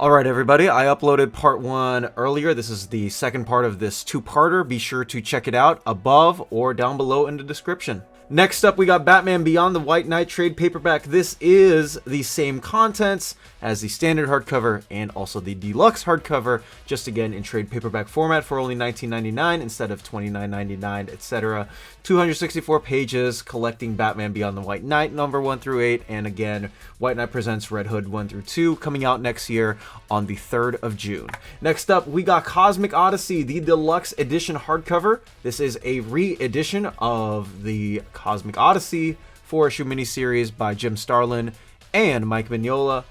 Alright everybody, I uploaded part 1 earlier. This is the second part of this two-parter. Be sure to check it out above or down below in the description. Next up, we got Batman Beyond the White Knight trade paperback. This is the same contents as the standard hardcover and also the deluxe hardcover, just again in trade paperback format for only $19.99 instead of $29.99, etc. 264 pages collecting Batman Beyond the White Knight number 1 through 8, and again, White Knight Presents Red Hood 1 through 2, coming out next year on the 3rd of June. Next up, we got Cosmic Odyssey, the deluxe edition hardcover. This is a re-edition of the Cosmic Odyssey 4-issue miniseries by Jim Starlin and Mike Mignola.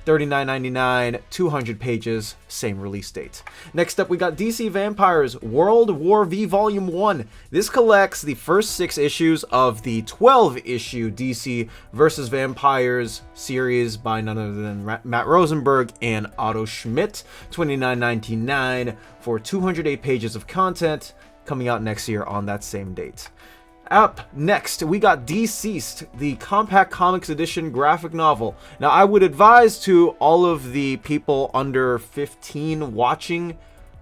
$39.99, 200 pages, same release date. Next up, we got DC Vampires World War V Volume 1. This collects the first 6 issues of the 12-issue DC vs. Vampires series by none other than Matt Rosenberg and Otto Schmidt. $29.99 for 208 pages of content, coming out next year on that same date. Up next, we got DCeased, the Compact Comics Edition graphic novel. Now, I would advise to all of the people under 15 watching,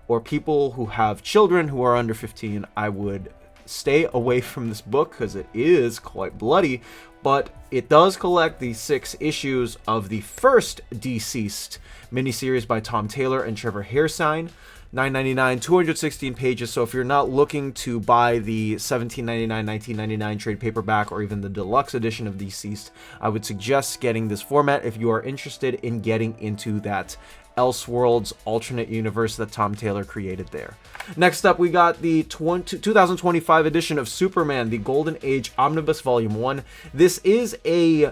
or people who have children who are under 15, I would stay away from this book because it is quite bloody, but it does collect the 6 issues of the first DCeased miniseries by Tom Taylor and Trevor Hairsine. $9.99, 216 pages, so if you're not looking to buy the $17.99, $19.99 trade paperback or even the deluxe edition of DCeased, I would suggest getting this format if you are interested in getting into that Elseworlds alternate universe that Tom Taylor created there. Next up, we got the 2025 edition of Superman, the Golden Age Omnibus Volume 1. This is a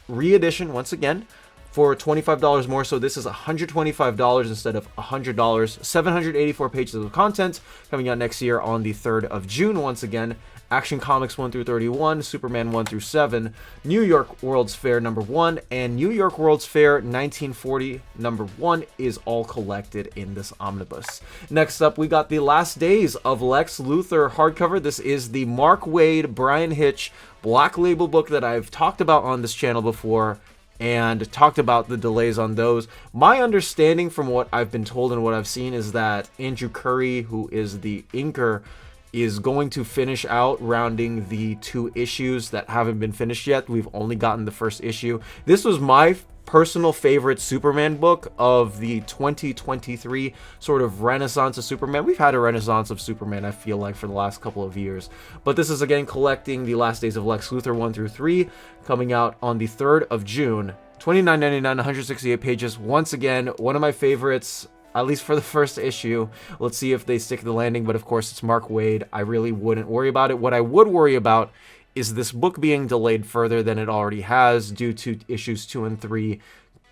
re-edition, once again, for $25 more, so this is $125 instead of $100. 784 pages of content, coming out next year on the 3rd of June once again. Action Comics 1 through 31, Superman 1 through 7, New York World's Fair number 1, and New York World's Fair 1940 number 1 is all collected in this omnibus. Next up, we got The Last Days of Lex Luthor hardcover. This is the Mark Waid, Brian Hitch Black Label book that I've talked about on this channel before, and talked about the delays on those. My understanding from what I've been told and what I've seen is that Andrew Curry, who is the inker, is going to finish out rounding the 2 issues that haven't been finished yet. We've only gotten the first issue. This was my personal favorite Superman book of the 2023 sort of renaissance of Superman. We've had a renaissance of Superman, I feel like, for the last couple of years. But this is again collecting The Last Days of Lex Luthor 1 through 3, coming out on the 3rd of June. $29.99, 168 pages. Once again, one of my favorites, at least for the first issue. Let's see if they stick the landing, but of course it's Mark Waid. I really wouldn't worry about it. What I would worry about is this book being delayed further than it already has due to issues 2 and 3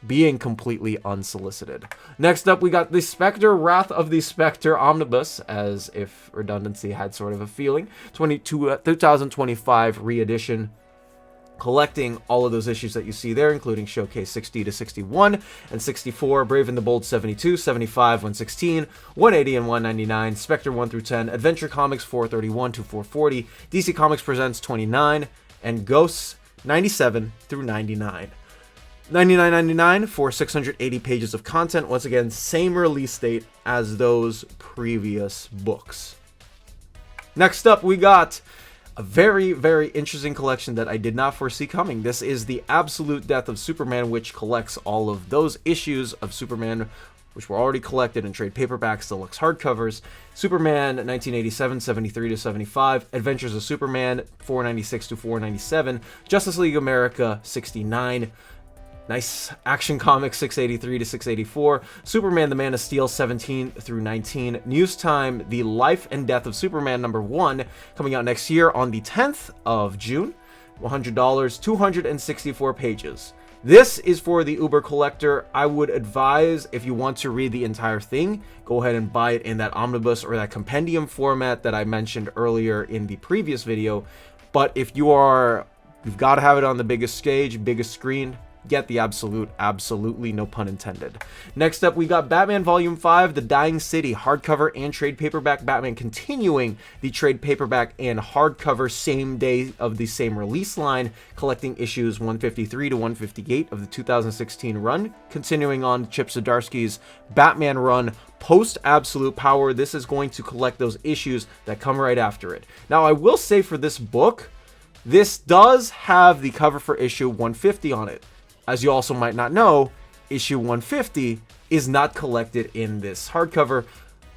being completely unsolicited. Next up, we got the Spectre Wrath of the Spectre Omnibus, as if redundancy had sort of a feeling. 2025 re-edition, collecting all of those issues that you see there, including Showcase 60 to 61 and 64, Brave and the Bold 72, 75, 116, 180, and 199, Spectre 1 through 10, Adventure Comics 431 to 440, DC Comics Presents 29, and Ghosts 97 through 99. $99.99 for 680 pages of content. Once again, same release date as those previous books. Next up, we got a very, very interesting collection that I did not foresee coming. This is The Absolute Death of Superman, which collects all of those issues of Superman which were already collected in trade paperbacks, deluxe hardcovers. Superman 1987, 73 to 75, Adventures of Superman 496 to 497, Justice League America 69, nice Action Comics 683 to 684, Superman the Man of Steel 17 through 19, News Time, The Life and Death of Superman number 1, coming out next year on the 10th of June, $100, 264 pages. This is for the Uber collector. I would advise, if you want to read the entire thing, go ahead and buy it in that omnibus or that compendium format that I mentioned earlier in the previous video. But if you've got to have it on the biggest stage, biggest screen, get the absolutely, no pun intended. Next up, we got Batman Volume 5, The Dying City, hardcover and trade paperback Batman, continuing the trade paperback and hardcover same day of the same release line, collecting issues 153 to 158 of the 2016 run, continuing on Chip Zdarsky's Batman run post Absolute Power. This is going to collect those issues that come right after it. Now, I will say for this book, this does have the cover for issue 150 on it. As you also might not know, issue 150 is not collected in this hardcover,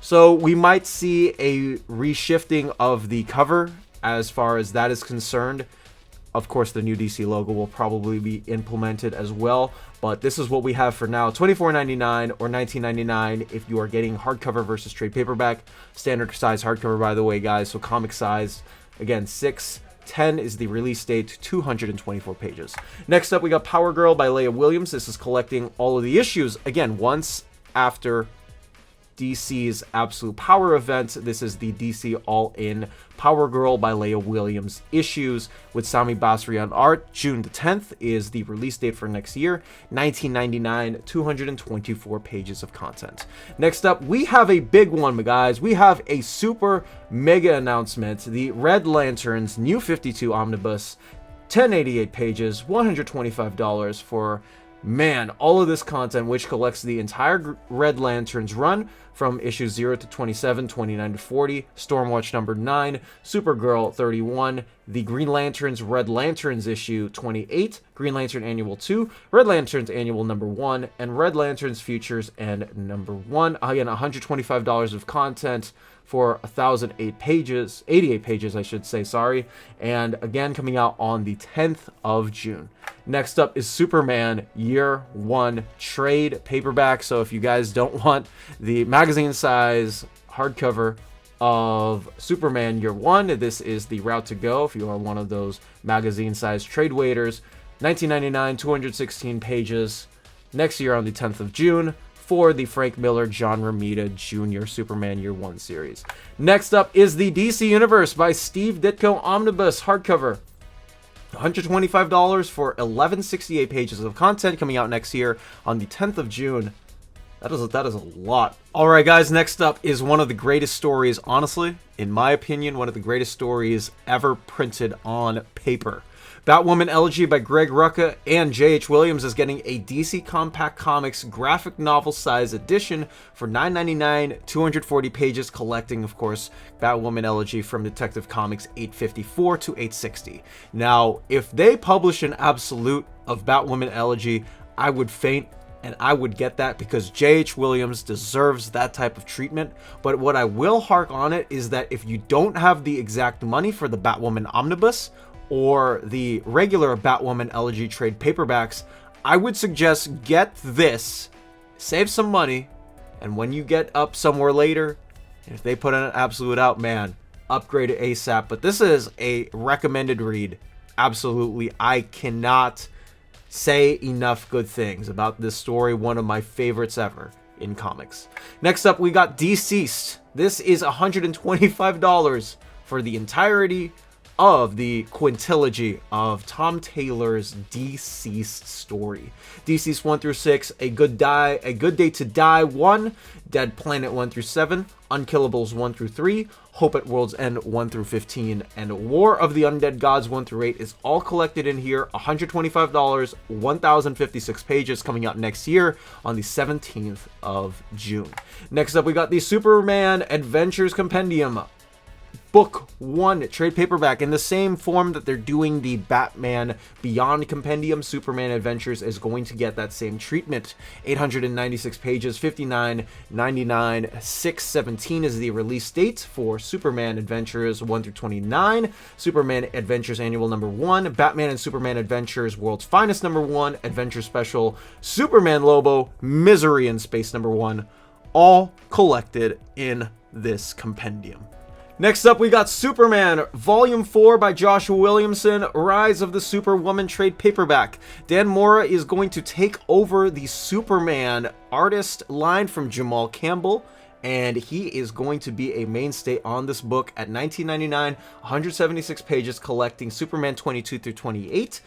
so we might see a reshifting of the cover as far as that is concerned. Of course, the new DC logo will probably be implemented as well, but this is what we have for now. $24.99 or $19.99 if you are getting hardcover versus trade paperback. Standard size hardcover, by the way, guys, so comic size. Again, 610 is the release date, 224 pages. Next up, we got Power Girl by Leah Williams. This is collecting all of the issues, again, once after DC's Absolute Power event. This is the DC All-In Power Girl by Leah Williams issues with Sami Basri on art. June the 10th is the release date for next year. $19.99, 224 pages of content. Next up, we have a big one, guys. We have a super mega announcement. The Red Lantern's New 52 Omnibus, 1088 pages, $125 for, man, all of this content, which collects the entire Red Lantern's run from issues 0 to 27, 29 to 40, Stormwatch number 9, Supergirl 31, the Green Lantern's Red Lanterns issue 28, Green Lantern Annual 2, Red Lantern's Annual number 1, and Red Lantern's Futures and number 1. Again, $125 of content for 1,008 pages, 88 pages, I should say, sorry. And again, coming out on the 10th of June. Next up is Superman Year 1 trade paperback. So if you guys don't want the magazine size hardcover of Superman Year 1, this is the route to go if you are one of those magazine size trade waiters. $19.99, 216 pages. Next year on the 10th of June. For the Frank Miller, John Romita Jr. Superman Year 1 series. Next up is the DC Universe by Steve Ditko Omnibus hardcover. $125 for 1168 pages of content, coming out next year on the 10th of June. That is a lot. Alright guys, next up is one of the greatest stories, honestly, in my opinion, one of the greatest stories ever printed on paper. Batwoman Elegy by Greg Rucka and J.H. Williams is getting a DC Compact Comics graphic novel size edition for $9.99, 240 pages, collecting, of course, Batwoman Elegy from Detective Comics 854 to 860. Now, if they publish an absolute of Batwoman Elegy, I would faint, and I would get that because J.H. Williams deserves that type of treatment. But what I will hark on it is that if you don't have the exact money for the Batwoman Omnibus, or the regular Batwoman Elegy trade paperbacks, I would suggest get this, save some money, and when you get up somewhere later, if they put an absolute out, man, upgrade it ASAP. But this is a recommended read. Absolutely, I cannot say enough good things about this story, one of my favorites ever in comics. Next up, we got DCeased. This is $125 for the entirety of the quintilogy of Tom Taylor's DCeased story. DCeased 1 through 6, A Good Day to Die 1, Dead Planet 1 through 7, Unkillables 1 through 3, Hope at World's End 1 through 15, and War of the Undead Gods 1 through 8 is all collected in here. $125, 1,056 pages, coming out next year on the 17th of June. Next up, we got the Superman Adventures Compendium Book 1 trade paperback in the same form that they're doing the Batman Beyond Compendium. Superman Adventures is going to get that same treatment. 896 pages, $59.99. 6/17 is the release date for Superman Adventures 1 through 29. Superman Adventures Annual number 1. Batman and Superman Adventures World's Finest number 1. Adventure Special Superman Lobo Misery in Space number 1. All collected in this compendium. Next up, we got Superman, Volume 4 by Joshua Williamson, Rise of the Superwoman trade paperback. Dan Mora is going to take over the Superman artist line from Jamal Campbell, and he is going to be a mainstay on this book at $19.99, 176 pages, collecting Superman 22 through 28.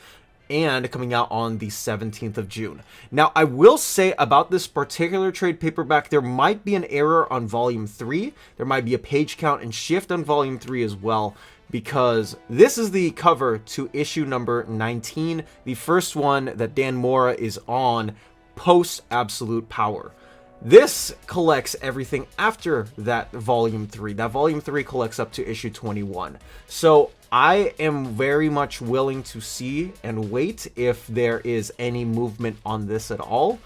and coming out on the 17th of June. Now, I will say about this particular trade paperback, there might be an error on volume 3. There might be a page count and shift on volume 3 as well, because this is the cover to issue number 19, the first one that Dan Mora is on post Absolute Power. This collects everything after that volume 3. That volume 3 collects up to issue 21. So I am very much willing to see and wait if there is any movement on this at all,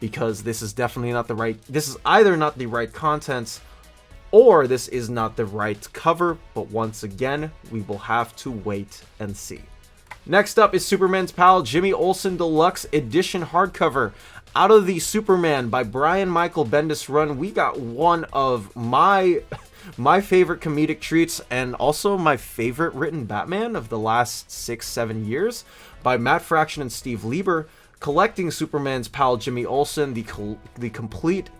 because this is definitely not the right, this is either not the right contents or this is not the right cover, but once again, we will have to wait and see. Next up is Superman's Pal Jimmy Olsen Deluxe Edition hardcover. Out of the Superman by Brian Michael Bendis run, we got one of my favorite comedic treats and also my favorite written Batman of the last 6-7 years by Matt Fraction and Steve Lieber, collecting Superman's Pal Jimmy Olsen, the complete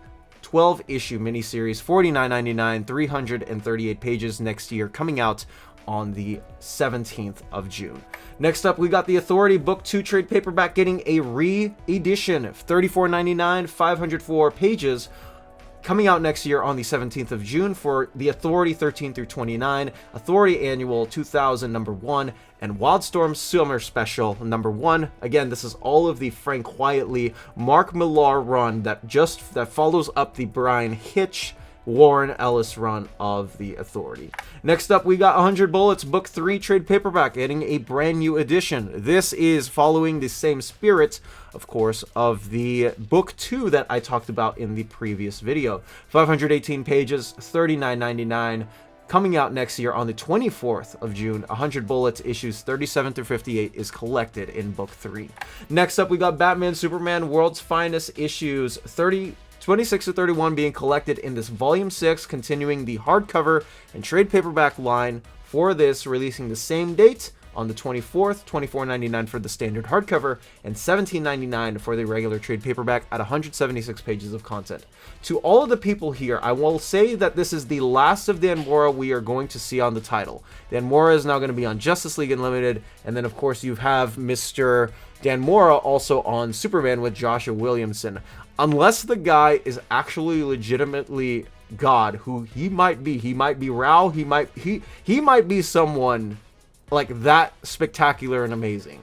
12-issue miniseries, $49.99, 338 pages next year, coming out on the 17th of June. Next up, we got the Authority Book 2 trade paperback getting a re-edition, $34.99, 504 pages, coming out next year on the 17th of June for the Authority 13 through 29, Authority Annual 2000 number 1, and Wildstorm Summer Special number 1. Again, this is all of the Frank Quietly, Mark Millar run that follows up the Brian Hitch, Warren Ellis run of the Authority. Next up, we got 100 Bullets Book 3 trade paperback getting a brand new edition. This is following the same spirit, of course, of the Book 2 that I talked about in the previous video. 518 pages, $39.99. Coming out next year on the 24th of June, 100 Bullets issues 37 through 58 is collected in Book 3. Next up, we got Batman Superman World's Finest issues 26 to 31 being collected in this Volume 6, continuing the hardcover and trade paperback line for this, releasing the same date on the 24th, $24.99 for the standard hardcover, and $17.99 for the regular trade paperback at 176 pages of content. To all of the people here, I will say that this is the last of Dan Mora we are going to see on the title. Dan Mora is now going to be on Justice League Unlimited, and then of course you have Mr. Dan Mora also on Superman with Joshua Williamson. Unless the guy is actually legitimately God, who he might be Rao, he might be someone like that spectacular and amazing.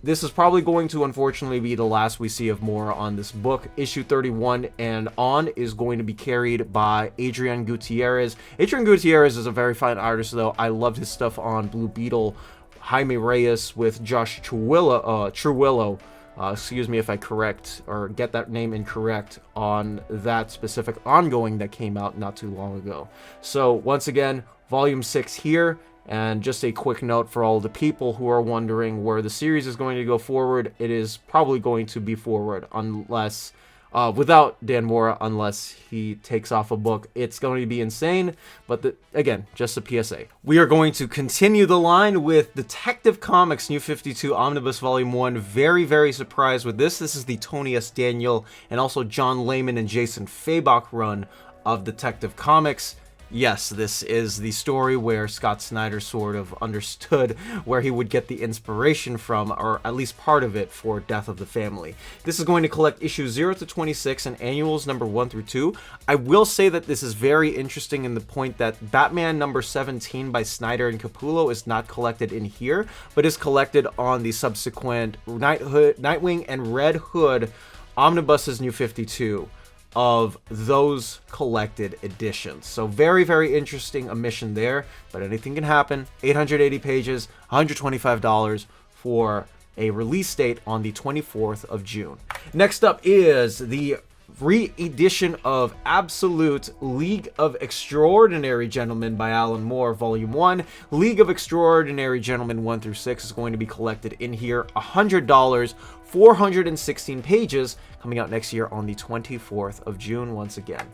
This is probably going to unfortunately be the last we see of Mora on this book. Issue 31 and on is going to be carried by Adrian Gutierrez. Adrian Gutierrez is a very fine artist, though. I loved his stuff on Blue Beetle, Jaime Reyes with Josh Truwillo. Excuse me if I correct or get that name incorrect on that specific ongoing that came out not too long ago. So once again, Volume 6 here. And just a quick note for all the people who are wondering where the series is going to go forward, it is probably going to be forward unless, without Dan Mora, unless he takes off a book. It's going to be insane, but again, just a PSA. We are going to continue the line with Detective Comics New 52 Omnibus Volume 1. Very, very surprised with this. This is the Tony S. Daniel and also John Layman and Jason Fabok run of Detective Comics. Yes, this is the story where Scott Snyder sort of understood where he would get the inspiration from, or at least part of it, for Death of the Family. This is going to collect issues 0 to 26 and annuals number 1 through 2. I will say that this is very interesting in the point that Batman number 17 by Snyder and Capullo is not collected in here, but is collected on the subsequent Nightwing and Red Hood Omnibuses New 52. Of those collected editions. So very, very interesting omission there, but anything can happen. 880 pages, $125 for a release date on the 24th of June. Next up is the re-edition of Absolute League of Extraordinary Gentlemen by Alan Moore, Volume 1. League of Extraordinary Gentlemen 1 through 6 is going to be collected in here. $100, 416 pages, coming out next year on the 24th of June once again.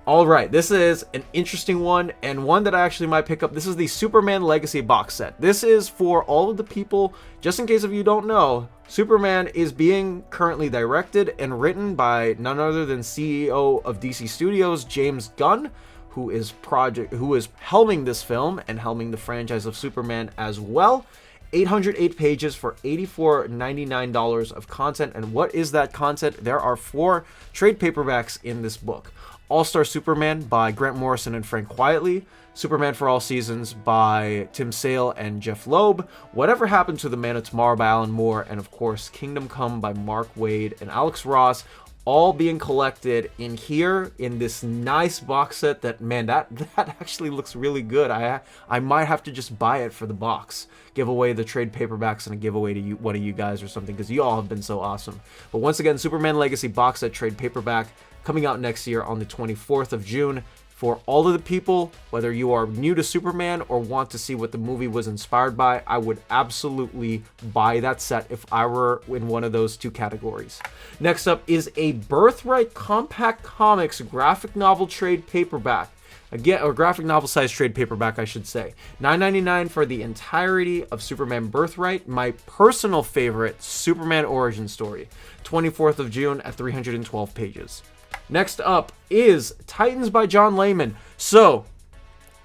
All right, this is an interesting one, and one that I actually might pick up. This is the Superman Legacy box set. This is for all of the people, just in case if you don't know, Superman is being currently directed and written by none other than CEO of DC Studios, James Gunn, who is helming this film and helming the franchise of Superman as well. 808 pages for $84.99 of content. And what is that content? There are 4 trade paperbacks in this book. All-Star Superman by Grant Morrison and Frank Quitely, Superman for All Seasons by Tim Sale and Jeff Loeb, Whatever Happened to the Man of Tomorrow by Alan Moore, and of course Kingdom Come by Mark Waid and Alex Ross, all being collected in here in this nice box set that, man, that actually looks really good. I might have to just buy it for the box, give away the trade paperbacks and a giveaway to you, one of you guys or something, because you all have been so awesome. But once again, Superman Legacy box set trade paperback coming out next year on the 24th of June. For all of the people, whether you are new to Superman or want to see what the movie was inspired by, I would absolutely buy that set if I were in one of those 2 categories. Next up is a Birthright Compact Comics graphic novel trade paperback. Again, or graphic novel size trade paperback, I should say. $9.99 for the entirety of Superman Birthright, my personal favorite Superman origin story. 24th of June at 312 pages. Next up is Titans by John Layman. So,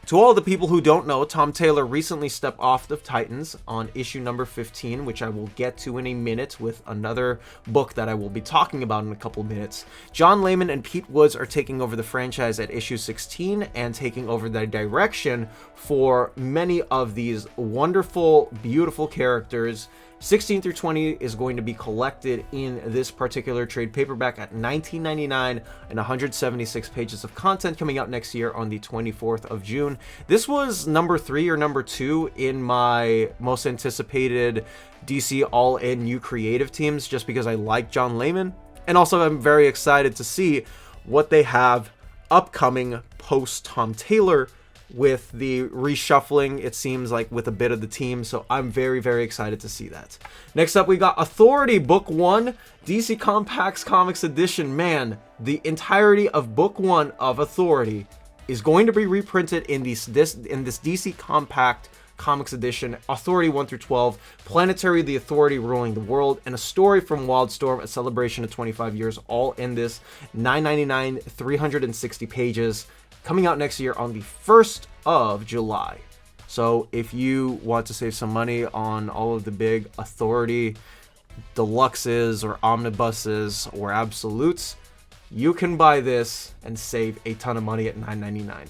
to all the people who don't know, Tom Taylor recently stepped off the Titans on issue number 15, which I will get to in a minute with another book that I will be talking about in a couple of minutes. John Layman and Pete Woods are taking over the franchise at issue 16 and taking over the direction for many of these wonderful, beautiful characters. 16 through 20 is going to be collected in this particular trade paperback at $19.99 and 176 pages of content coming out next year on the 24th of June. This was number 3 or number 2 in my most anticipated DC All-In New Creative Teams, just because I like John Layman. And also I'm very excited to see what they have upcoming post Tom Taylor, with the reshuffling, it seems like, with a bit of the team. So I'm very, very excited to see that. Next up, we got Authority Book 1, DC Compacts Comics Edition. Man, the entirety of Book 1 of Authority is going to be reprinted in this DC Compact Comics Edition. Authority 1 through 12, Planetary, the Authority ruling the world, and a story from Wildstorm, a celebration of 25 years, all in this. $9.99, 360 pages. Coming out next year on the 1st of July. So if you want to save some money on all of the big Authority deluxes or omnibuses or absolutes, you can buy this and save a ton of money at $9.99.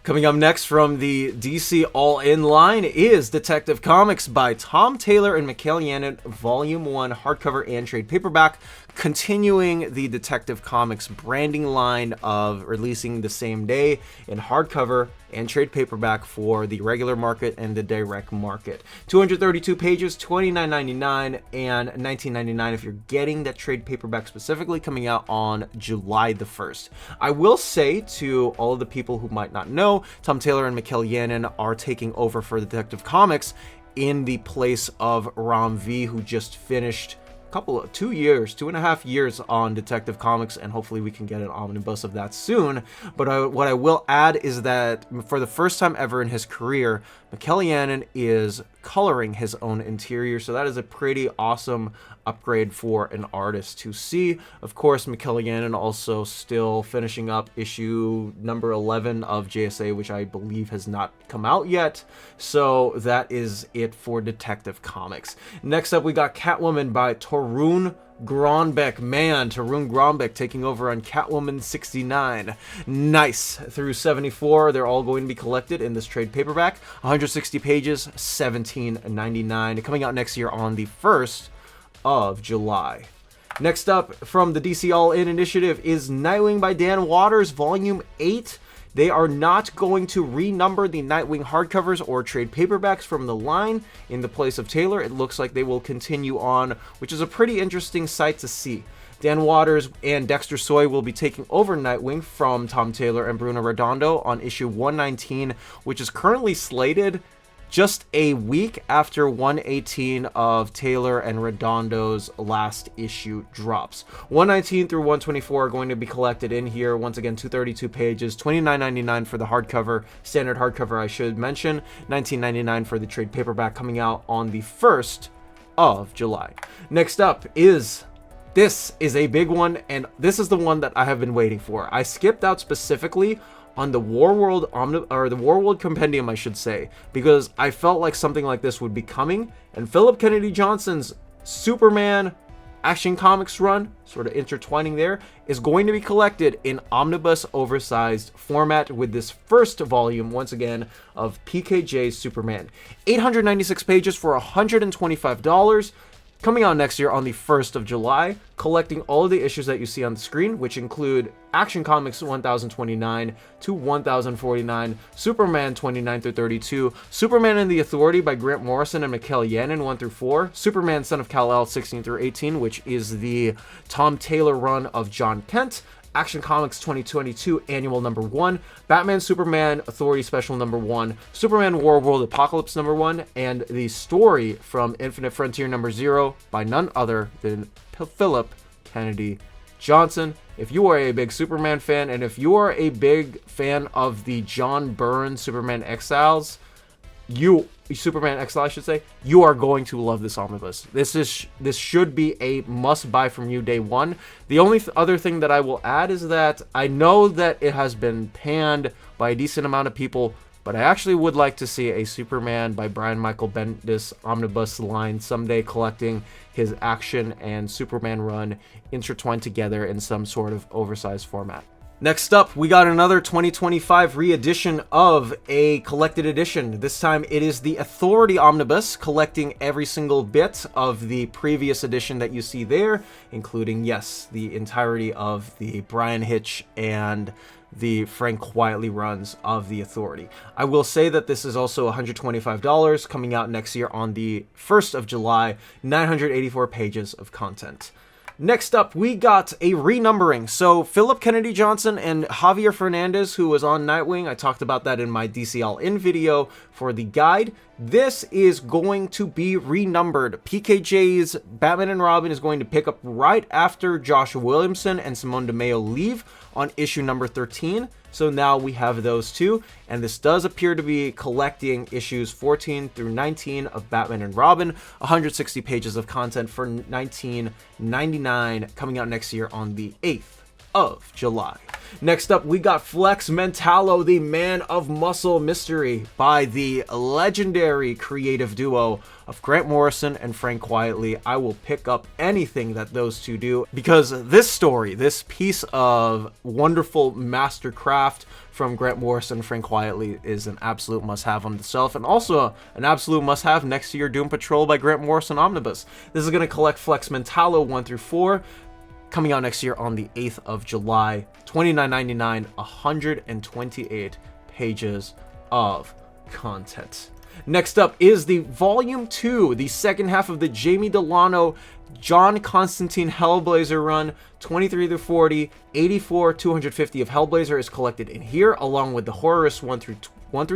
Coming up next from the DC All-In line is Detective Comics by Tom Taylor and Mikhail Yanin, Volume 1 hardcover and trade paperback, continuing the Detective Comics branding line of releasing the same day in hardcover and trade paperback for the regular market and the direct market. 232 pages, $29.99 and $19.99 if you're getting that trade paperback specifically, coming out on July the 1st. I will say to all of the people who might not know, Tom Taylor and Mikhail Yanin are taking over for Detective Comics in the place of Ram V, who just finished 2.5 years on Detective Comics, and hopefully we can get an omnibus of that soon. But what I will add is that for the first time ever in his career, Mikhail Yanin is coloring his own interior, so that is a pretty awesome upgrade for an artist to see. Of course, Mikhail Yanin also still finishing up issue number 11 of JSA, which I believe has not come out yet. So that is it for Detective Comics. Next up, we got Catwoman by Torunn Grønbekk. Man, Torunn Grønbekk taking over on Catwoman 69. Nice. Through 74, they're all going to be collected in this trade paperback. 160 pages, $17.99. Coming out next year on the 1st of July. Next up from the DC All-In Initiative is Nightwing by Dan Watters, Volume 8. They are not going to renumber the Nightwing hardcovers or trade paperbacks from the line in the place of Taylor. It looks like they will continue on, which is a pretty interesting sight to see. Dan Watters and Dexter Soy will be taking over Nightwing from Tom Taylor and Bruno Redondo on issue 119, which is currently slated just a week after 118 of Taylor and Redondo's last issue drops. 119 through 124 are going to be collected in here. Once again, 232 pages, $29.99 for the hardcover, standard hardcover I should mention, $19.99 for the trade paperback, coming out on the 1st of July. Next up is... This is a big one, and this is the one that I have been waiting for. I skipped out specifically on the Warworld or the Warworld Compendium, I should say, because I felt like something like this would be coming, and Philip Kennedy Johnson's Superman Action Comics run, sort of intertwining there, is going to be collected in omnibus oversized format with this first volume, once again, of PKJ's Superman. 896 pages for $125, coming out next year on the 1st of July, collecting all of the issues that you see on the screen, which include Action Comics 1029 to 1049, Superman 29 through 32, Superman and the Authority by Grant Morrison and Mikel Janin 1 through 4, Superman Son of Kal-El 16 through 18, which is the Tom Taylor run of John Kent, Action Comics 2022 Annual number 1, Batman Superman Authority Special number 1, Superman Warworld Apocalypse number 1, and the story from Infinite Frontier number 0 by none other than Philip Kennedy Johnson. If you are a big Superman fan, and if you are a big fan of the John Byrne Superman Exiles, Superman Exile, I should say, you are going to love this omnibus. This should be a must buy from you day one. The only other thing that I will add is that I know that it has been panned by a decent amount of people, but I actually would like to see a Superman by Brian Michael Bendis omnibus line someday, collecting his Action and Superman run intertwined together in some sort of oversized format. Next up, we got another 2025 re-edition of a collected edition. This time it is the Authority Omnibus, collecting every single bit of the previous edition that you see there, including, yes, the entirety of the Brian Hitch and the Frank Quitely runs of the Authority. I will say that this is also $125, coming out next year on the 1st of July, 984 pages of content. Next up, we got a renumbering. So Philip Kennedy Johnson and Javier Fernandez, who was on Nightwing, I talked about that in my DC All In video for the guide. This is going to be renumbered. PKJ's Batman and Robin is going to pick up right after Josh Williamson and Simone DeMeo leave on issue number 13. So now we have those two, and this does appear to be collecting issues 14 through 19 of Batman and Robin, 160 pages of content for $19.99, coming out next year on the 8th of July. Next up, we got Flex Mentallo, the Man of Muscle Mystery by the legendary creative duo of Grant Morrison and Frank Quitely. I will pick up anything that those two do, because this story, this piece of wonderful mastercraft from Grant Morrison and Frank Quitely, is an absolute must-have on itself, and also an absolute must-have next to your Doom Patrol by Grant Morrison Omnibus. This is going to collect Flex Mentallo 1 through 4, coming out next year on the 8th of July, $29.99, 128 pages of content. Next up is the Volume 2, the second half of the Jamie Delano, John Constantine Hellblazer run, 23 through 40, 84, 250 of Hellblazer is collected in here, along with the Horrorist 1 through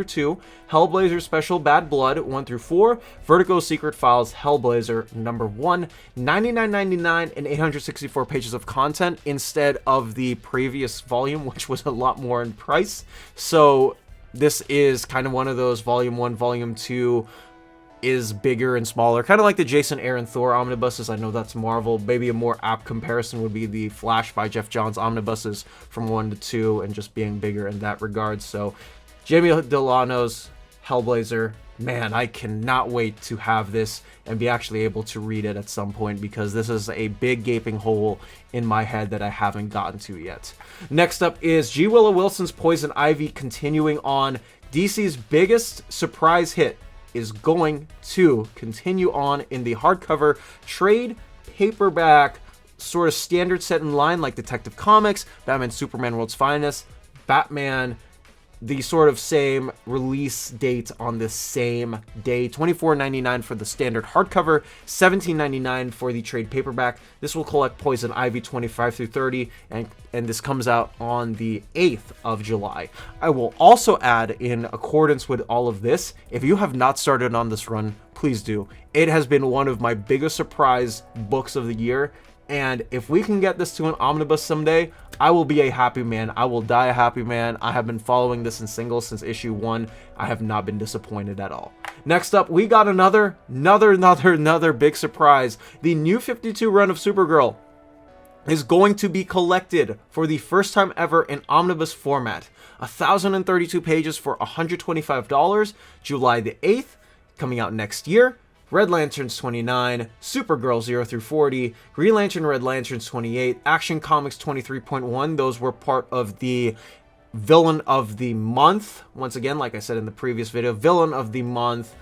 2, Hellblazer Special Bad Blood 1 through 4, Vertigo Secret Files Hellblazer number 1, $99.99 and 864 pages of content instead of the previous volume, which was a lot more in price. So this is kind of one of those Volume 1, Volume 2 is bigger and smaller, kind of like the Jason Aaron Thor omnibuses. I know that's Marvel. Maybe a more apt comparison would be the Flash by Jeff Johns omnibuses from 1 to 2, and just being bigger in that regard. So Jamie Delano's Hellblazer, man, I cannot wait to have this and be actually able to read it at some point, because this is a big gaping hole in my head that I haven't gotten to yet. Next up is G. Willow Wilson's Poison Ivy, continuing on. DC's biggest surprise hit is going to continue on in the hardcover trade paperback sort of standard set in line, like Detective Comics, Batman Superman World's Finest, Batman, the sort of same release date on the same day. $24.99 for the standard hardcover, $17.99 for the trade paperback. This will collect Poison Ivy 25 through 30, and this comes out on the 8th of July. I will also add, in accordance with all of this, if you have not started on this run, please do. It has been one of my biggest surprise books of the year, and if we can get this to an omnibus someday, I will be a happy man. I will die a happy man. I have been following this in singles since issue 1. I have not been disappointed at all. Next up, we got another big surprise. The New 52 run of Supergirl. is going to be collected for the first time ever in omnibus format. 1,032 pages for $125, July the 8th, coming out next year. Red Lanterns 29, Supergirl 0 through 40, Green Lantern Red Lanterns 28, Action Comics 23.1. Those were part of the Villain of the Month. Once again, like I said in the previous video, Villain of the Month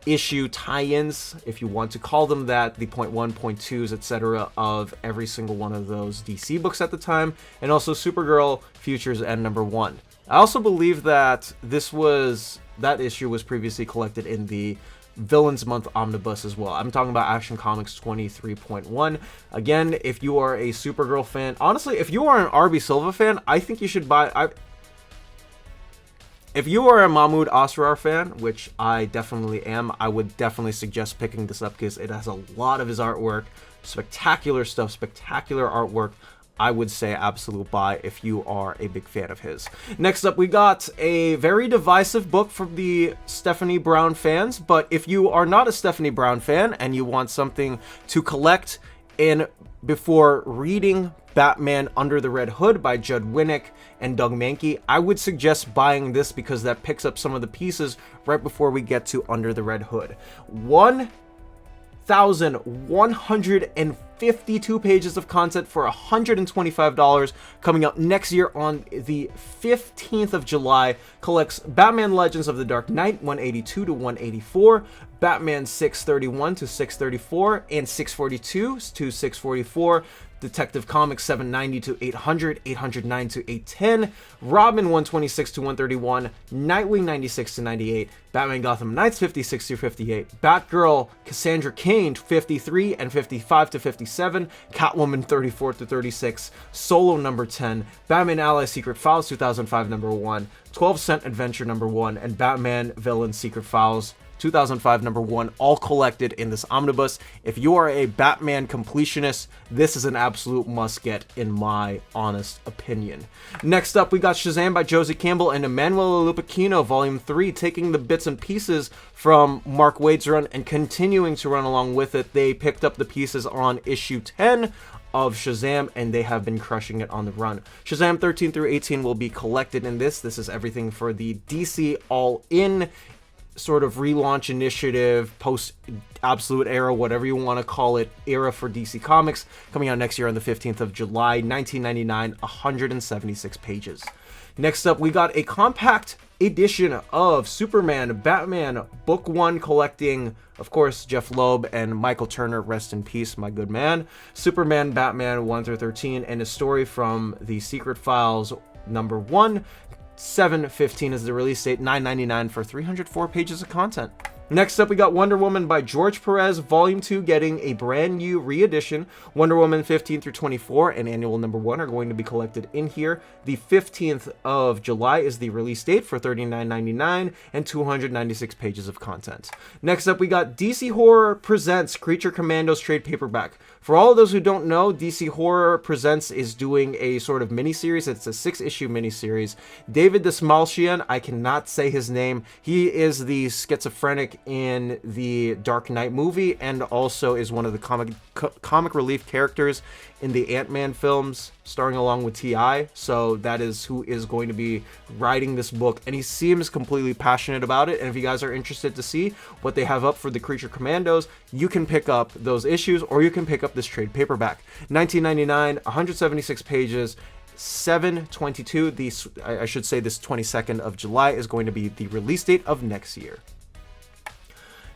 issue tie-ins, if you want to call them that, the point 1, point 2s, etc. of every single one of those DC books at the time, and also Supergirl Futures and number 1. I also believe that that issue was previously collected in the Villains Month Omnibus as well. I'm talking about Action Comics 23.1. Again, if you are a Supergirl fan, honestly, if you are an RB Silva fan, I think you should buy... If you are a Mahmoud Asrar fan, which I definitely am, I would definitely suggest picking this up because it has a lot of his artwork, spectacular stuff, spectacular artwork. I would say absolute buy if you are a big fan of his. Next up, we got a very divisive book from the Stephanie Brown fans, but if you are not a Stephanie Brown fan and you want something to collect in before reading Batman Under the Red Hood by Judd Winnick and Doug Mahnke, I would suggest buying this because that picks up some of the pieces right before we get to Under the Red Hood. 1,152 pages of content for $125, coming out next year on the 15th of July. Collects Batman Legends of the Dark Knight 182 to 184, Batman 631 to 634, and 642 to 644. Detective Comics 790 to 800, 809 to 810, Robin 126 to 131, Nightwing 96 to 98, Batman Gotham Knights 56 to 58, Batgirl Cassandra Cain 53 and 55 to 57, Catwoman 34 to 36, Solo number 10, Batman Allies Secret Files 2005 number 1, 12 Cent Adventure number 1, and Batman Villain Secret Files 2005 number 1, all collected in this omnibus. If you are a Batman completionist, this is an absolute must get in my honest opinion. Next up, we got Shazam by Josie Campbell and Emanuele Lupacchino, volume 3, taking the bits and pieces from Mark Waid's run and continuing to run along with it. They picked up the pieces on issue 10 of Shazam, and they have been crushing it on the run. Shazam 13 through 18 will be collected in this. This is everything for the DC All-In sort of relaunch initiative, post absolute era, whatever you want to call it, era for DC Comics, coming out next year on the 15th of July, 1999, 176 pages. Next up, we got a compact edition of Superman Batman Book 1, collecting, of course, Jeff Loeb and Michael Turner, rest in peace, my good man. Superman Batman 1 through 13, and a story from the Secret Files number 1. 7/15 is the release date, $9.99 for 304 pages of content. Next up, we got Wonder Woman by George Perez, Volume 2, getting a brand new re-edition. Wonder Woman 15 through 24 and Annual number 1 are going to be collected in here. The 15th of July is the release date for $39.99 and 296 pages of content. Next up, we got DC Horror Presents Creature Commandos trade paperback. For all of those who don't know, DC Horror Presents is doing a sort of miniseries. It's a 6-issue miniseries. David Dastmalchian, I cannot say his name. He is the schizophrenic in the Dark Knight movie, and also is one of the comic relief characters in the Ant-Man films, starring along with T.I. So that is who is going to be writing this book, and he seems completely passionate about it. And if you guys are interested to see what they have up for the Creature Commandos, you can pick up those issues, or you can pick up this trade paperback. $19.99, 176 pages, 7/22. I should say this 22nd of July is going to be the release date of next year.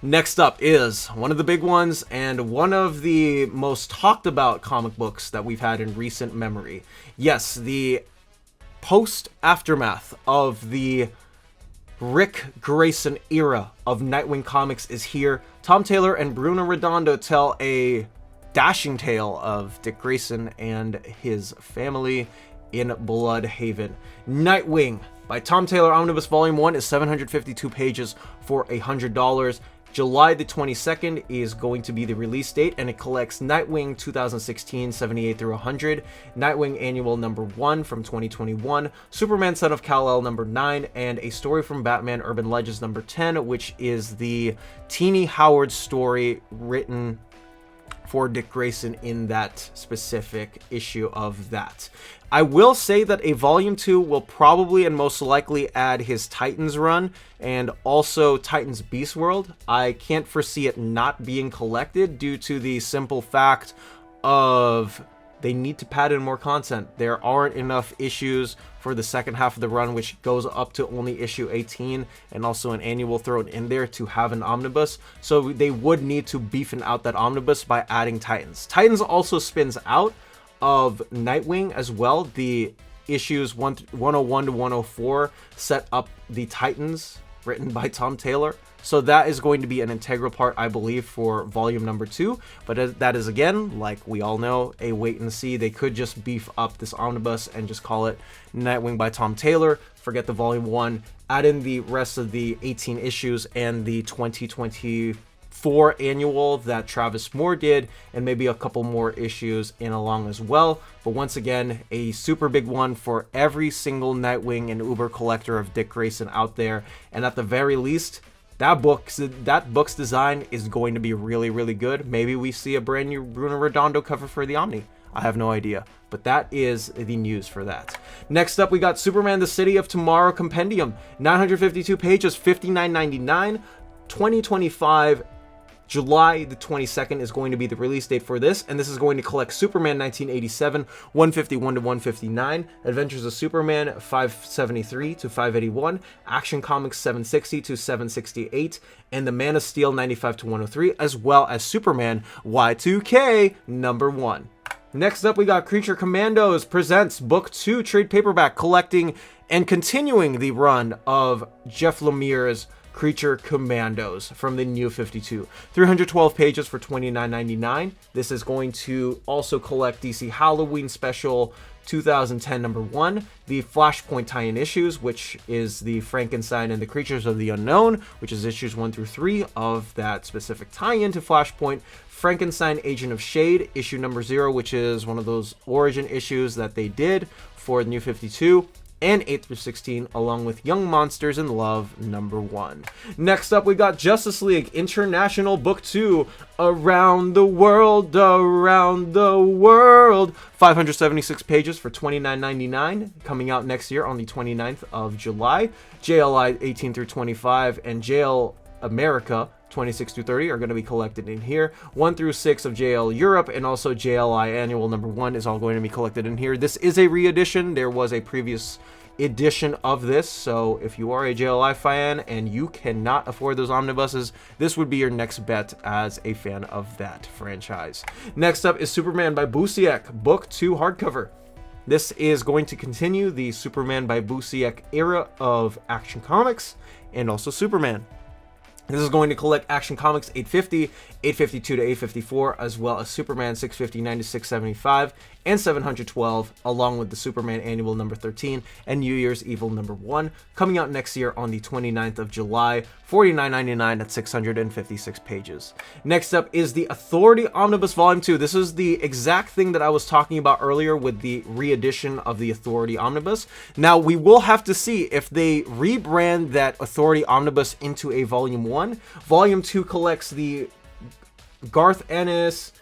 Next up is one of the big ones and one of the most talked about comic books that we've had in recent memory. Yes, the post-aftermath of the Rick Grayson era of Nightwing comics is here. Tom Taylor and Bruno Redondo tell a dashing tale of Dick Grayson and his family in Bloodhaven. Nightwing by Tom Taylor Omnibus Volume 1 is 752 pages for $100. July the 22nd is going to be the release date, and it collects Nightwing 2016 78 through 100, Nightwing Annual number 1 from 2021, Superman Son of Kal-El number 9, and a story from Batman Urban Legends number 10, which is the Teenie Howard story written for Dick Grayson in that specific issue of that. I will say that a volume 2 will probably and most likely add his Titans run and also Titans Beast World. I can't foresee it not being collected due to the simple fact of they need to pad in more content. There aren't enough issues for the second half of the run, which goes up to only issue 18 and also an annual thrown in there to have an omnibus. So they would need to beefing out that omnibus by adding Titans. Titans also spins out of Nightwing as well. The issues 101 to 104 set up the Titans written by Tom Taylor. So that is going to be an integral part, I believe, for volume number 2. But that is, again, like we all know, a wait and see. They could just beef up this omnibus and just call it Nightwing by Tom Taylor. Forget the volume 1. Add in the rest of the 18 issues and the 2024 annual that Travis Moore did, and maybe a couple more issues in along as well. But once again, a super big one for every single Nightwing and Uber collector of Dick Grayson out there. And at the very least, that book's design is going to be really, really good. Maybe we see a brand new Bruno Redondo cover for the Omni. I have no idea. But that is the news for that. Next up, we got Superman The City of Tomorrow Compendium. 952 pages, $59.99. 2025 July the 22nd is going to be the release date for this, and this is going to collect Superman 1987, 151 to 159, Adventures of Superman 573 to 581, Action Comics 760 to 768, and the Man of Steel 95 to 103, as well as Superman Y2K number 1. Next up, we got Creature Commandos presents Book 2 trade paperback, collecting and continuing the run of Jeff Lemire's Creature Commandos from the New 52. 312 pages for $29.99. This is going to also collect DC Halloween Special 2010 number 1, the Flashpoint tie-in issues, which is the Frankenstein and the Creatures of the Unknown, which is issues 1 through 3 of that specific tie-in to Flashpoint. Frankenstein Agent of Shade, issue number 0, which is one of those origin issues that they did for the New 52. And 8 through 16, along with Young Monsters in Love number 1. Next up, we got Justice League International Book 2, Around the World, Around the World. 576 pages for $29.99, coming out next year on the 29th of July. JLI 18 through 25 and JL America 26 through 30 are going to be collected in here. 1 through 6 of JL Europe and also JLI Annual number 1 is all going to be collected in here. This is a re-edition. There was a previous edition of this, so if you are a JLI fan and you cannot afford those omnibuses, this would be your next bet as a fan of that franchise. Next up is Superman by Busiek, Book 2 hardcover. This is going to continue the Superman by Busiek era of Action Comics and also Superman. This is going to collect Action Comics 850, 852 to 854, as well as Superman 659 to 675, and 712, along with the Superman Annual number 13 and New Year's Evil number 1, coming out next year on the 29th of July, $49.99 at 656 pages. Next up is the Authority Omnibus Volume 2. This is the exact thing that I was talking about earlier with the re-edition of the Authority Omnibus. Now, we will have to see if they rebrand that Authority Omnibus into a Volume 1. Volume 2 collects the Garth Ennis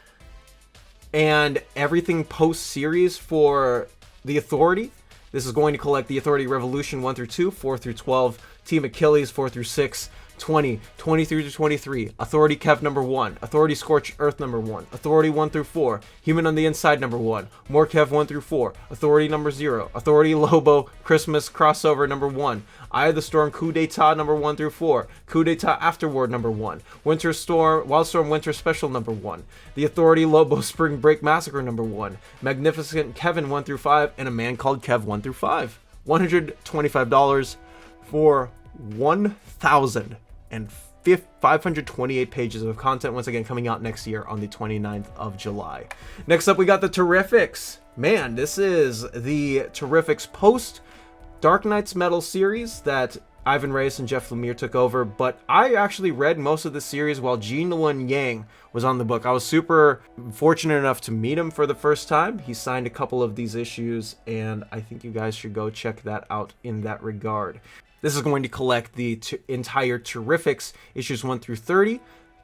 and everything post-series for the Authority. This is going to collect the Authority Revolution 1 through 2, 4 through 12, Team Achilles 4 through 6, 20, 23 to 23, Authority Kev number 1, Authority Scorched Earth number 1, Authority 1 through 4, Human on the Inside number 1, More Kev 1 through 4, Authority number 0, Authority Lobo Christmas crossover number 1, Eye of the Storm Coup d'etat number 1 through 4, Coup d'etat Afterward number 1, Winter Storm Wildstorm Winter Special number 1, The Authority Lobo Spring Break Massacre number 1, Magnificent Kevin 1 through 5, and A Man Called Kev 1 through 5. $125 for 1,528 pages of content, once again coming out next year on the 29th of July. Next up, we got the Terrifics. Man, this is the Terrifics post Dark Knight's Metal series that Ivan Reyes and Jeff Lemire took over, but I actually read most of the series while Gene Luen Yang was on the book. I was super fortunate enough to meet him for the first time. He signed a couple of these issues, and I think you guys should go check that out in that regard. This is going to collect the entire Terrifics issues 1 through 30,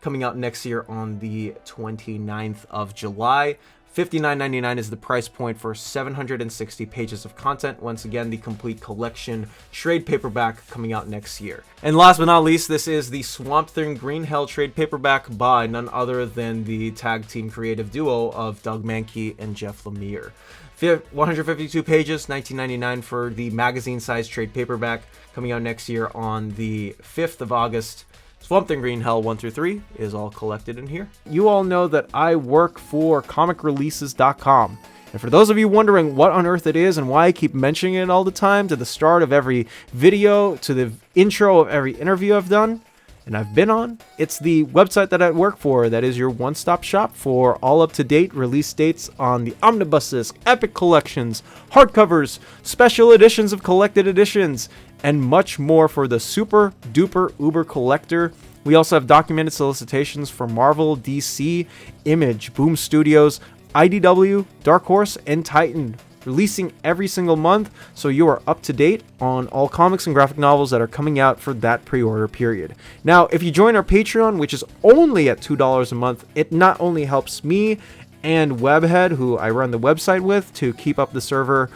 coming out next year on the 29th of July. $59.99 is the price point for 760 pages of content. Once again, the complete collection trade paperback coming out next year. And last but not least, this is the Swamp Thing Green Hell trade paperback by none other than the tag team creative duo of Doug Mankey and Jeff Lemire. 152 pages, $19.99 for the magazine-sized trade paperback, coming out next year on the 5th of August. Swamp Thing Green Hell 1 through 3 is all collected in here. You all know that I work for comicreleases.com. And for those of you wondering what on earth it is and why I keep mentioning it all the time, to the start of every video, to the intro of every interview I've done and I've been on, it's the website that I work for that is your one-stop shop for all up-to-date release dates on the Omnibuses, Epic Collections, hardcovers, special editions of collected editions, and much more for the super duper uber collector. We also have documented solicitations for Marvel, DC, Image, Boom Studios, IDW, Dark Horse, and Titan, releasing every single month, so you are up to date on all comics and graphic novels that are coming out for that pre-order period. Now, if you join our Patreon, which is only at $2 a month, it not only helps me and Webhead, who I run the website with, to keep up the server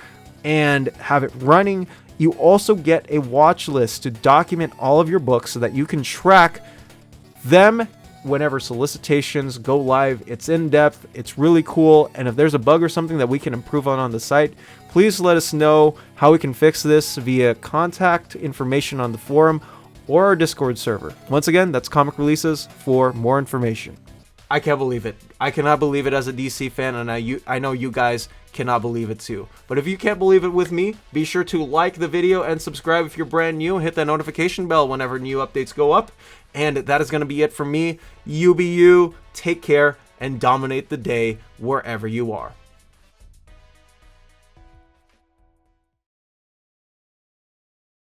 and have it running, you also get a watch list to document all of your books so that you can track them whenever solicitations go live. It's in depth, it's really cool, and if there's a bug or something that we can improve on the site, please let us know how we can fix this via contact information on the forum or our Discord server. Once again, that's Comic Releases for more information. I can't believe it. I cannot believe it as a DC fan, and I know you guys cannot believe it too. But if you can't believe it with me, be sure to like the video and subscribe if you're brand new. Hit that notification bell whenever new updates go up. And that is going to be it from me. You be you, take care, and dominate the day wherever you are.